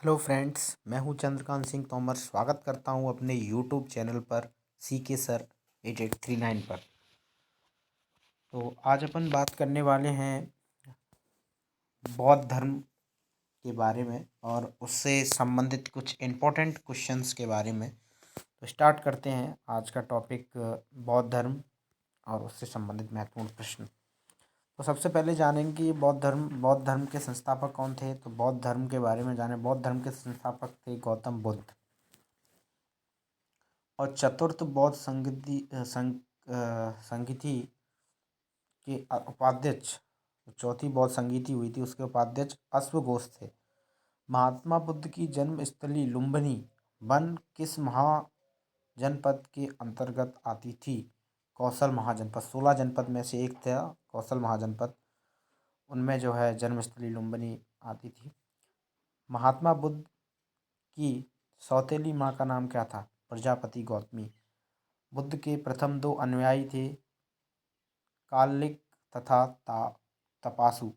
Hello friends, मैं हूं चंद्रकांत सिंह तोमर। स्वागत करता हूं अपने यूट्यूब चैनल पर CK सर 8839 पर। तो आज अपन बात करने वाले हैं बौद्ध धर्म के बारे में और उससे संबंधित कुछ इम्पोर्टेंट क्वेश्चंस के बारे में। तो स्टार्ट करते हैं आज का टॉपिक, बौद्ध धर्म और उससे संबंधित महत्वपूर्ण प्रश्न। तो सबसे पहले जानेंगे कि बौद्ध धर्म के संस्थापक कौन थे। तो बौद्ध धर्म के बारे में जाने। बौद्ध धर्म के संस्थापक थे गौतम बुद्ध। और चतुर्थ बौद्ध संगीति के उपाध्यक्ष, चौथी बौद्ध संगीति हुई थी, उसके उपाध्यक्ष अश्वघोष थे। महात्मा बुद्ध की जन्मस्थली लुम्बिनी वन किस महाजनपद के अंतर्गत आती थी। कौशल महाजनपद। 16 जनपद में से एक था कौशल महाजनपद, उनमें जो है जन्मस्थली लुम्बिनी आती थी। महात्मा बुद्ध की सौतेली माँ का नाम क्या था। प्रजापति गौतमी। बुद्ध के प्रथम 2 अनुयायी थे कालिक तथा तपासु।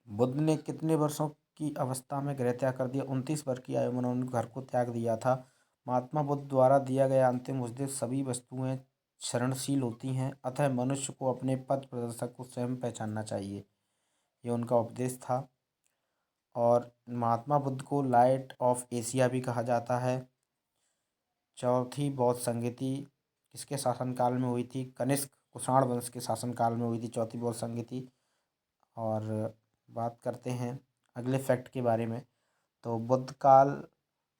बुद्ध ने कितने वर्षों की अवस्था में गृह त्याग कर दिया। 29 वर्ष की आयु में उन्होंने घर को त्याग दिया था। महात्मा बुद्ध द्वारा दिया गया अंतिम उपदेश, सभी वस्तुएं क्षरणशील होती हैं, अतः मनुष्य को अपने पथ प्रदर्शक को स्वयं पहचानना चाहिए। ये उनका उपदेश था। और महात्मा बुद्ध को लाइट ऑफ एशिया भी कहा जाता है। चौथी बौद्ध संगीति किसके शासनकाल में हुई थी। कनिष्क कुषाण वंश के शासनकाल में हुई थी चौथी बौद्ध संगीति। और बात करते हैं अगले फैक्ट के बारे में। तो बुद्ध काल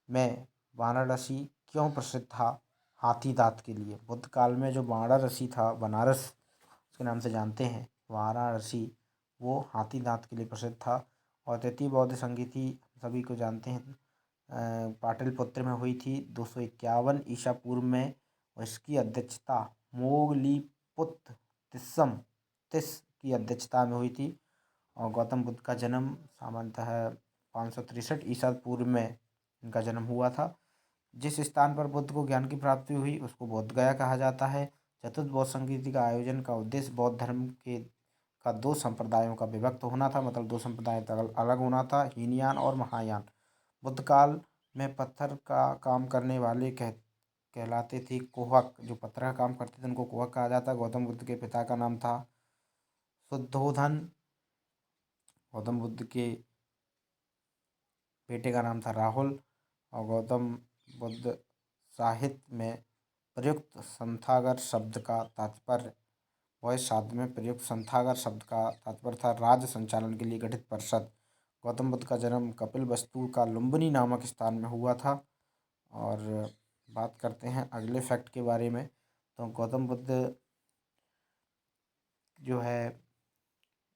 में वाराणसी क्यों प्रसिद्ध था। हाथी दांत के लिए। बुद्ध काल में जो वाराणसी था, बनारस उसके नाम से जानते हैं, वाराणसी, वो हाथी दांत के लिए प्रसिद्ध था। और तृतीय बौद्ध संगीति सभी को जानते हैं, पाटलिपुत्र में हुई थी 251 ईसा पूर्व में। और इसकी अध्यक्षता मोगलीपुत्र तिस की अध्यक्षता में हुई थी। और गौतम बुद्ध का जन्म सामान्यतः 563 ईसा पूर्व में इनका जन्म हुआ था। जिस स्थान पर बुद्ध को ज्ञान की प्राप्ति हुई उसको बोध गया कहा जाता है। चतुर्थ बौद्ध संगीति का आयोजन का उद्देश्य बौद्ध धर्म के का 2 संप्रदायों का विभक्त होना था, मतलब 2 संप्रदाय अलग होना था, हीनयान और महायान। बुद्ध काल में पत्थर का काम करने वाले कहलाते थे कोहक। जो पत्थर का काम करते थे उनको कोहक कहा जाता। गौतम बुद्ध के पिता का नाम था शुद्धोधन। गौतम बुद्ध के बेटे का नाम था राहुल। और गौतम बुद्ध साहित्य में प्रयुक्त संथागर शब्द का तात्पर्य, वह साध में प्रयुक्त संथागर शब्द का तात्पर्य था राज्य संचालन के लिए गठित परिषद। गौतम बुद्ध का जन्म कपिलवस्तु का लुम्बिनी नामक स्थान में हुआ था। और बात करते हैं अगले फैक्ट के बारे में। तो गौतम बुद्ध जो है,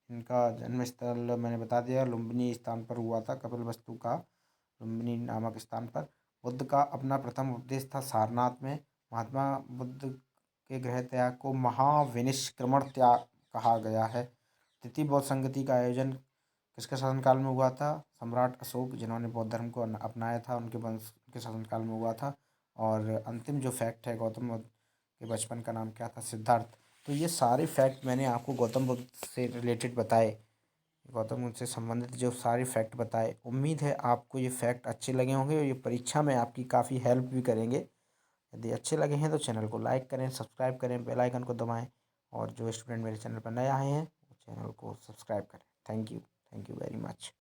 इनका जन्म स्थल मैंने बता दिया, लुम्बिनी स्थान पर हुआ था, कपिलवस्तु का लुम्बिनी नामक स्थान पर। बुद्ध का अपना प्रथम उपदेश था सारनाथ में। महात्मा बुद्ध के गृह त्याग को महाविनिष्क्रमण त्याग कहा गया है। तृतीय बौद्ध संगति का आयोजन किसके शासनकाल में हुआ था। सम्राट अशोक, जिन्होंने बौद्ध धर्म को अपनाया था, उनके वंश के शासनकाल में हुआ था। और अंतिम जो फैक्ट है, गौतम बुद्ध के बचपन का नाम क्या था। सिद्धार्थ। तो ये सारे फैक्ट मैंने आपको गौतम बुद्ध से रिलेटेड बताए, गौतम बुद्ध से संबंधित जो सारे फैक्ट बताए। उम्मीद है आपको ये फैक्ट अच्छे लगे होंगे और ये परीक्षा में आपकी काफ़ी हेल्प भी करेंगे। यदि अच्छे लगे हैं तो चैनल को लाइक करें, सब्सक्राइब करें, बेल आइकन को दबाएं। और जो स्टूडेंट मेरे चैनल पर नए आए हैं वो चैनल को सब्सक्राइब करें। Thank you very much.